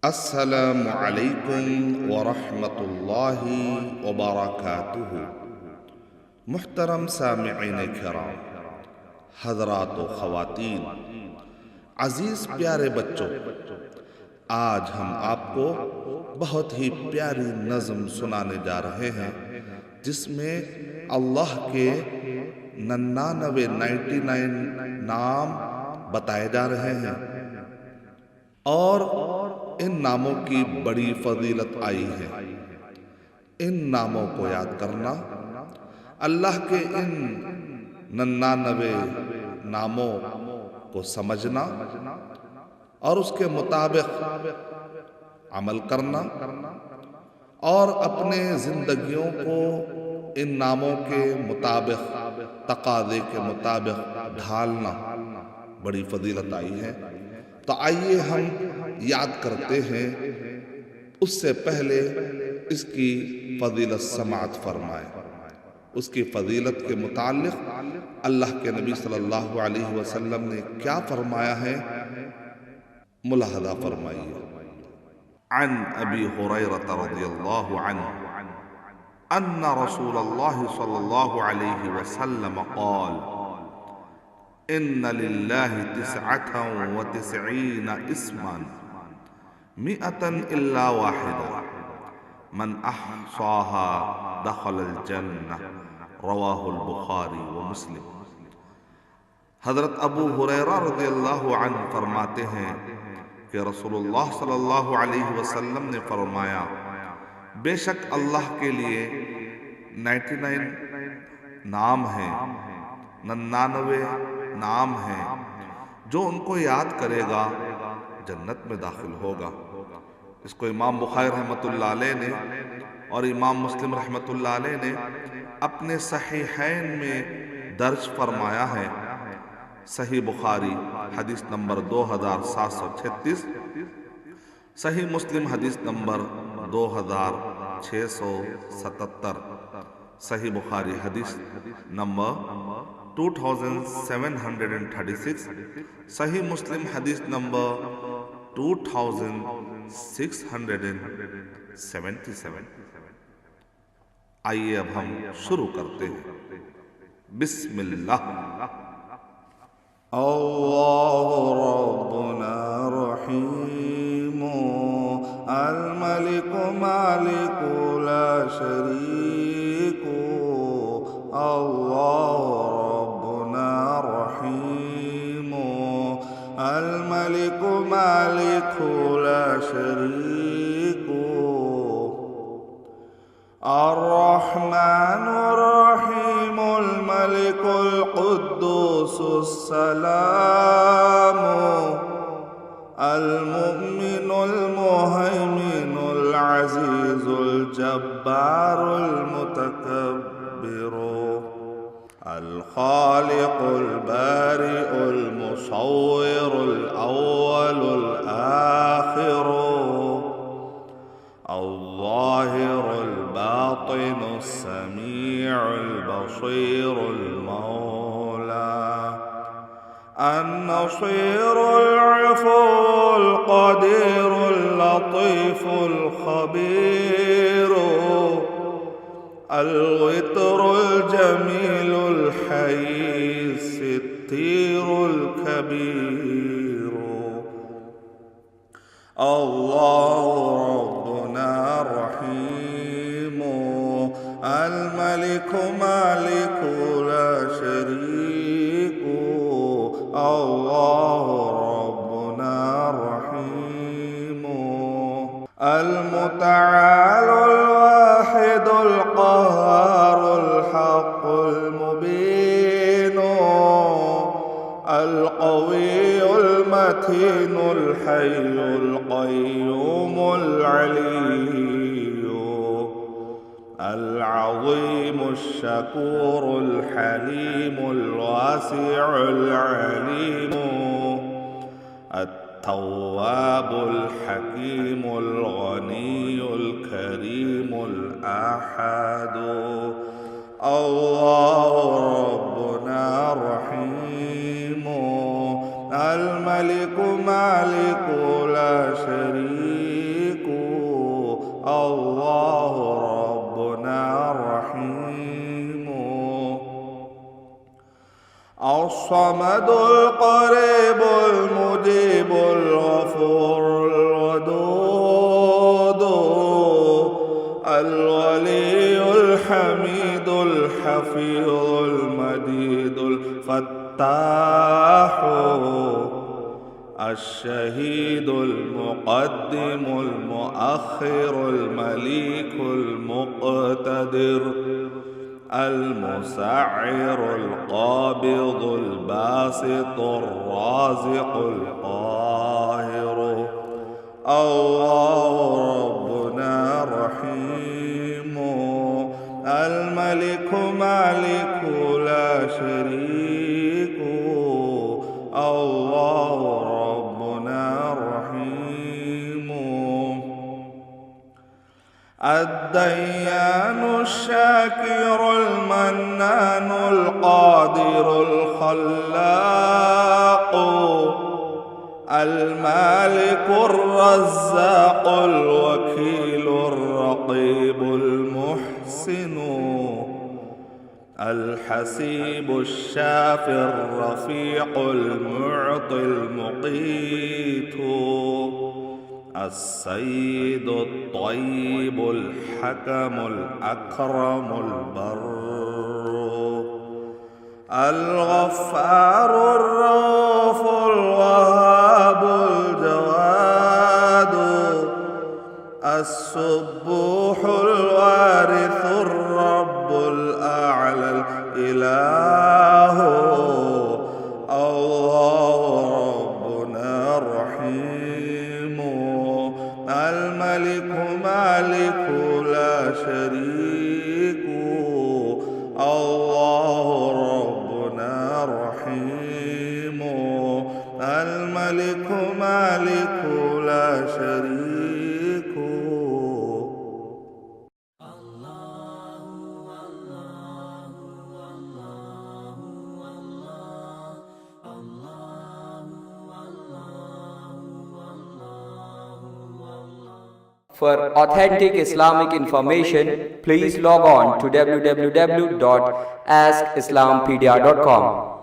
السلام علیکم ورحمۃ اللہ وبرکاتہ۔ محترم سامعین کرام، حضرات و خواتین، عزیز پیارے بچوں، آج ہم آپ کو بہت ہی پیاری نظم سنانے جا رہے ہیں جس میں اللہ کے 99 نام بتائے جا رہے ہیں اور ان ناموں کی بڑی فضیلت آئی ہے۔ ان ناموں کو یاد کرنا، اللہ کے ان 99 ناموں کو سمجھنا اور اس کے مطابق عمل کرنا اور اپنے زندگیوں کو ان ناموں کے مطابق، تقاضے کے مطابق ڈھالنا بڑی فضیلت آئی ہے۔ تو آئیے ہم یاد کرتے ہیں، اس سے پہلے اس کی فضیلت سماعت فرمائیں۔ اس کی فضیلت کے متعلق اللہ کے نبی صلی اللہ علیہ وسلم نے کیا فرمایا ہے، ملاحظہ فرمائیے۔ عن ابی ہریرہ رضی اللہ عنہ ان رسول اللہ صلی اللہ علیہ وسلم قال: ان للہ 99 اسما 100 الا واحدا من احصاها دخل الجنہ، رواہ البخاری ومسلم۔ حضرت ابو ہریرہ رضی اللہ عنہ فرماتے ہیں کہ رسول اللہ صلی اللہ علیہ وسلم نے فرمایا، بے شک اللہ کے لیے 99 نام ہیں، 99 نام ہیں، جو ان کو یاد کرے گا جنت میں داخل ہوگا۔ اس کو امام بخاری رحمۃ اللہ علیہ نے اور امام مسلم رحمۃ اللہ علیہ نے اپنے صحیحین میں درج فرمایا ہے۔ صحیح بخاری حدیث نمبر 2736، صحیح مسلم حدیث نمبر 2677، صحیح بخاری حدیث نمبر 2736، صحیح مسلم حدیث نمبر 2677۔ آئیے اب ہم شروع کرتے ہیں۔ بسم اللہ۔ اللہ ربنا رحیم الملک مالک لا شریک، اللہ ربنا رحیم الملک مالک لا شریک، الرحمن الرحیم الملک القدوس السلام المؤمن المهيمن العزيز الجبار المتكبر الخالق البارئ المصور الأول الآخر الظاهر الباطن السميع البصير المولى النصير العفو القدير اللطيف الخبير الوتر الجميل الحي الستير الكبير، الله ربنا رحيم الملك مالك لا شريك، الله ربنا رحيم المتعال الواحد القهار الحق المبين القوي المتين الحي القيوم العلي العظيم الشكور الحليم الواسع العليم التواب الحكيم الغني الكريم الأحد، الله ربنا رحيم الملك مالك لا شريك الصمد القريب المجيب الغفور الودود الولي الحميد الحفيظ المجيد الفتاح الشهيد المقدم المؤخر المليك المقتدر المسعر القابض الباسط الرازق القاهر الله ربنا رحيم الملك مالك لا شريك الله ربنا رحيم الديان الشاكر المنان القادر الخلاق المالك الرزاق الوكيل الرقيب المحسن الحسيب الشافي الرفيق المعطي المقيت السيد الطيب الحكم الأكرم البر الغفار الرؤوف الوهاب الجواد السبوح الوارث الرب الأعلى الإله الله ربنا الرحيم الملك مالك لا شريك الله ربنا رحيم الملك مالك لا شريك For authentic Islamic information, please log on to www.askislampedia.com.